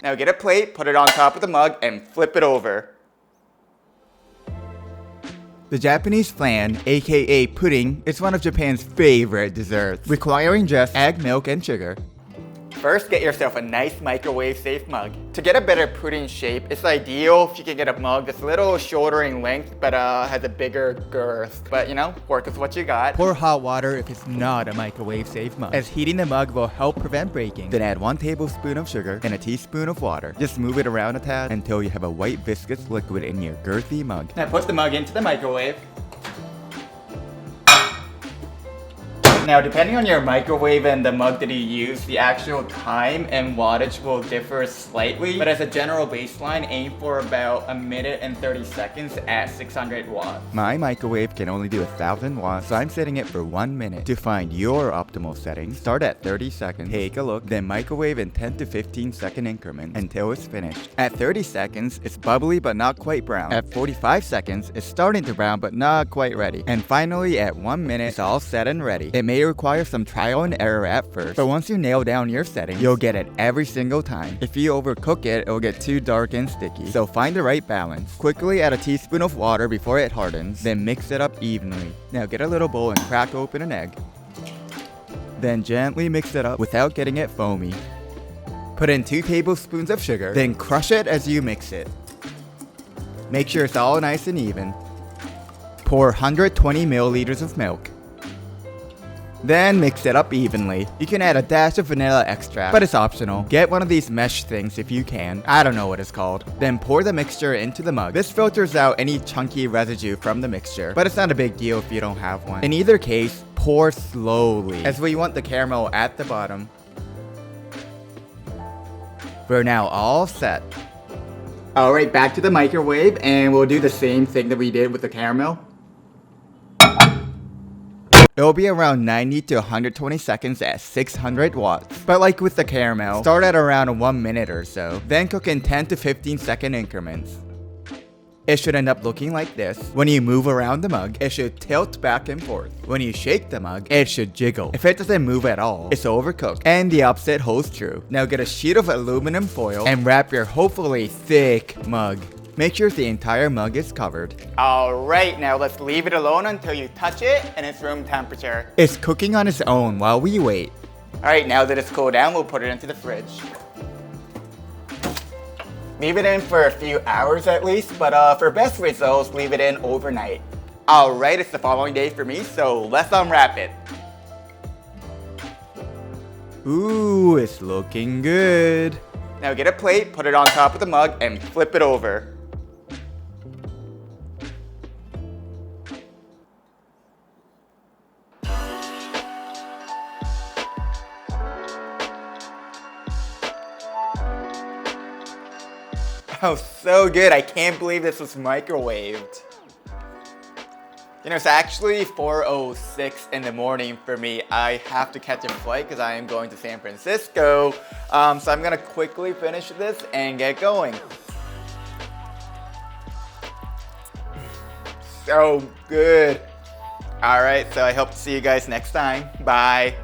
Now get a plate, put it on top of the mug, and flip it over. The Japanese flan, aka pudding, is one of Japan's favorite desserts, requiring just egg, milk, and sugar. First, get yourself a nice microwave-safe mug. To get a better pudding shape, it's ideal if you can get a mug that's a little shorter in length, but has a bigger girth. But you know, work with what you got. Pour hot water if it's not a microwave-safe mug, as heating the mug will help prevent breaking. Then add 1 tablespoon of sugar and a teaspoon of water. Just move it around a tad until you have a white viscous liquid in your girthy mug. Now put the mug into the microwave. Now, depending on your microwave and the mug that you use, the actual time and wattage will differ slightly. But as a general baseline, aim for about 1 minute and 30 seconds at 600 watts. My microwave can only do 1000 watts, so I'm setting it for 1 minute. To find your optimal setting, start at 30 seconds, take a look, then microwave in 10 to 15 second increments until it's finished. At 30 seconds, it's bubbly but not quite brown. At 45 seconds, it's starting to brown but not quite ready. And finally, at 1 minute, it's all set and ready. It may require some trial and error at first, but once you nail down your settings, you'll get it every single time. If you overcook it, it'll get too dark and sticky, so find the right balance. Quickly add a teaspoon of water before it hardens, then mix it up evenly. Now get a little bowl and crack open an egg. Then gently mix it up without getting it foamy. Put in 2 tablespoons of sugar, then crush it as you mix it. Make sure it's all nice and even. Pour 120 milliliters of milk. Then mix it up evenly. You can add a dash of vanilla extract, but it's optional. Get one of these mesh things if you can. I don't know what it's called. Then pour the mixture into the mug. This filters out any chunky residue from the mixture, but it's not a big deal if you don't have one. In either case, pour slowly, as we want the caramel at the bottom. We're now all set. Alright, back to the microwave, and we'll do the same thing that we did with the caramel. It'll be around 90 to 120 seconds at 600 watts. But like with the caramel, start at around 1 minute or so, then cook in 10 to 15 second increments. It should end up looking like this. When you move around the mug, it should tilt back and forth. When you shake the mug, it should jiggle. If it doesn't move at all, it's overcooked. And the opposite holds true. Now get a sheet of aluminum foil and wrap your hopefully thick mug. Make sure the entire mug is covered. Alright, now let's leave it alone until you touch it and it's room temperature. It's cooking on its own while we wait. Alright, now that it's cooled down, we'll put it into the fridge. Leave it in for a few hours at least, but for best results, leave it in overnight. Alright, it's the following day for me, so let's unwrap it. Ooh, it's looking good. Now get a plate, put it on top of the mug, and flip it over. Oh, so good. I can't believe this was microwaved. You know, it's actually 4:06 in the morning for me. I have to catch a flight because I am going to San Francisco. So I'm gonna quickly finish this and get going. So good. All right, so I hope to see you guys next time. Bye.